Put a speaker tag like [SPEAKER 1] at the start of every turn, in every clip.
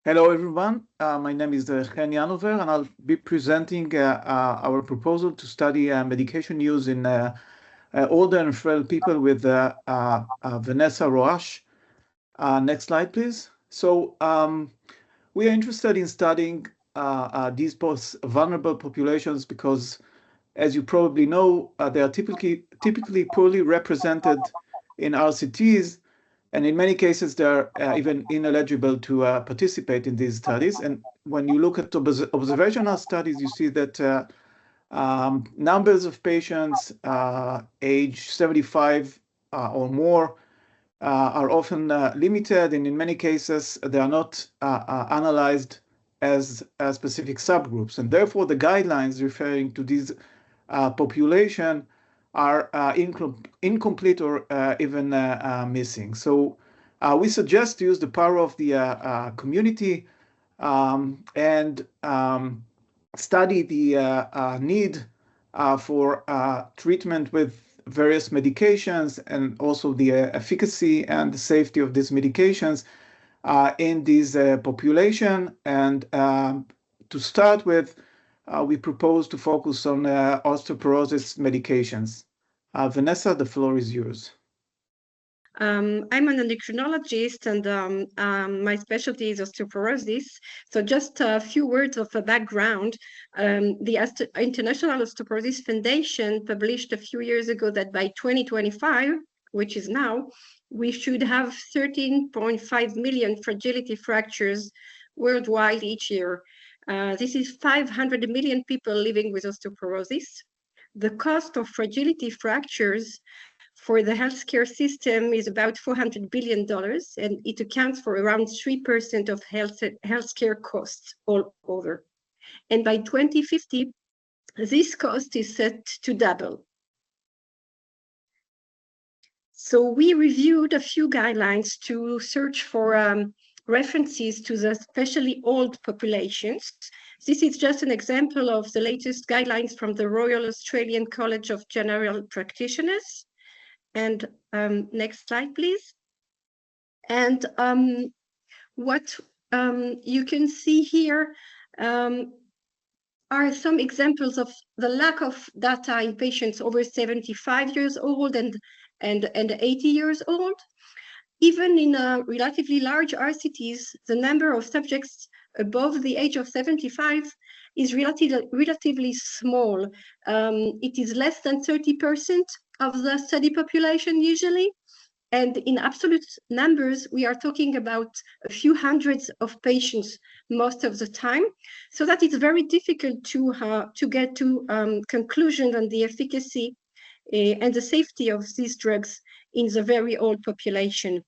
[SPEAKER 1] Hello, everyone. My name is Chen Yanover, and I'll be presenting our proposal to study medication use in older and frail people with Vanessa Rouach. Next slide, please. So we are interested in studying these most vulnerable populations because, as you probably know, they are typically poorly represented in RCTs, and in many cases, they're even ineligible to participate in these studies. And when you look at observational studies, you see that numbers of patients age 75 or more are often limited, and in many cases, they are not analyzed as specific subgroups. And therefore, the guidelines referring to these population are incomplete or even missing. So we suggest to use the power of the community and study the need for treatment with various medications and also the efficacy and the safety of these medications in this population. And to start with, we propose to focus on osteoporosis medications. Vanessa, the floor is yours.
[SPEAKER 2] I'm an endocrinologist, and my specialty is osteoporosis. So just a few words of a background. The International Osteoporosis Foundation published a few years ago that by 2025, which is now, we should have 13.5 million fragility fractures worldwide each year. This is 500 million people living with osteoporosis. The cost of fragility fractures for the healthcare system is about $400 billion, and it accounts for around 3% of healthcare costs all over. And by 2050, this cost is set to double. So we reviewed a few guidelines to search for references to the especially old populations. This is just an example of the latest guidelines from the Royal Australian College of General Practitioners. And next slide, please. And what you can see here are some examples of the lack of data in patients over 75 years old and 80 years old. Even in relatively large RCTs, the number of subjects above the age of 75 is relatively small. It is less than 30% of the study population usually. And in absolute numbers, we are talking about a few hundreds of patients most of the time. So that it's very difficult to get to conclusion on the efficacy and the safety of these drugs in the very old population.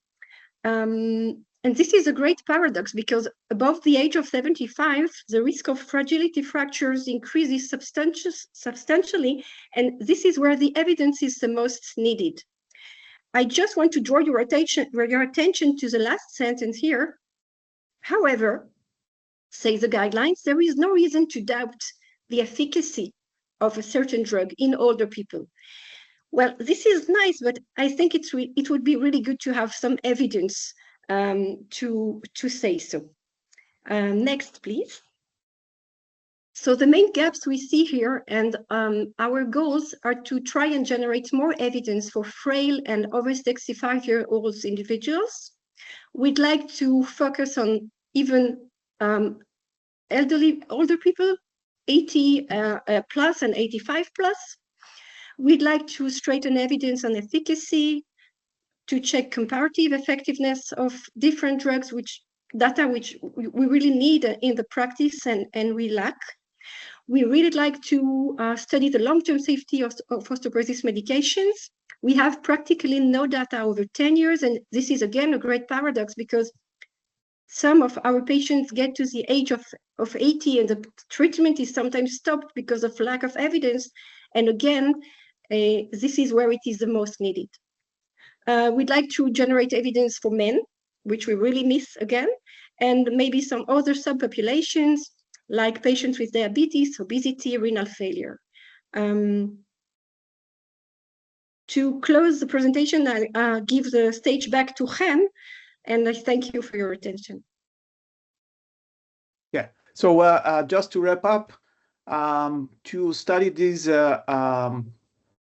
[SPEAKER 2] And this is a great paradox because above the age of 75, the risk of fragility fractures increases substantially, and this is where the evidence is the most needed. I just want to draw your attention to the last sentence here. However, say the guidelines, there is no reason to doubt the efficacy of a certain drug in older people. Well, this is nice, but I think it would be really good to have some evidence to say so. Next, please. So the main gaps we see here, and our goals are to try and generate more evidence for frail and over 65-year-old individuals. We'd like to focus on even older people, 80 plus and 85 plus. We'd like to straighten evidence on efficacy, to check comparative effectiveness of different drugs, which we really need in the practice and we lack. We really like to study the long-term safety of osteoporosis medications. We have practically no data over 10 years, and this is again a great paradox because some of our patients get to the age of 80 and the treatment is sometimes stopped because of lack of evidence. And again, this is where it is the most needed. We'd like to generate evidence for men, which we really miss again, and maybe some other subpopulations like patients with diabetes, obesity, renal failure. To close the presentation, I give the stage back to Chen, and I thank you for your attention.
[SPEAKER 1] So just to wrap up, to study these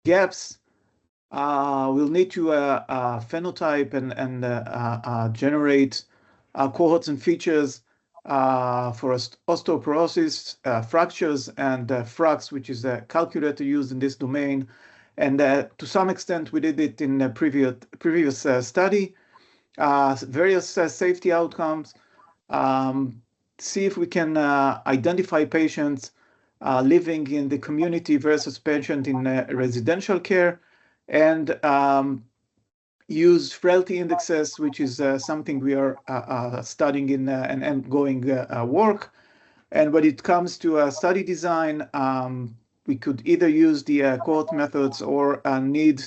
[SPEAKER 1] gaps, we'll need to phenotype and generate cohorts and features for osteoporosis, fractures, and FRAX, which is a calculator used in this domain. And to some extent, we did it in a previous study. Various safety outcomes, see if we can identify patients living in the community versus patient in residential care, and use frailty indexes, which is something we are studying in an ongoing work. And when it comes to study design, we could either use the cohort methods or need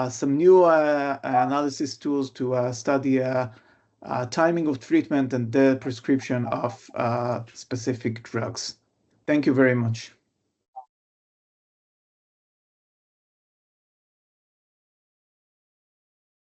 [SPEAKER 1] some new analysis tools to study timing of treatment and the prescription of specific drugs. Thank you very much.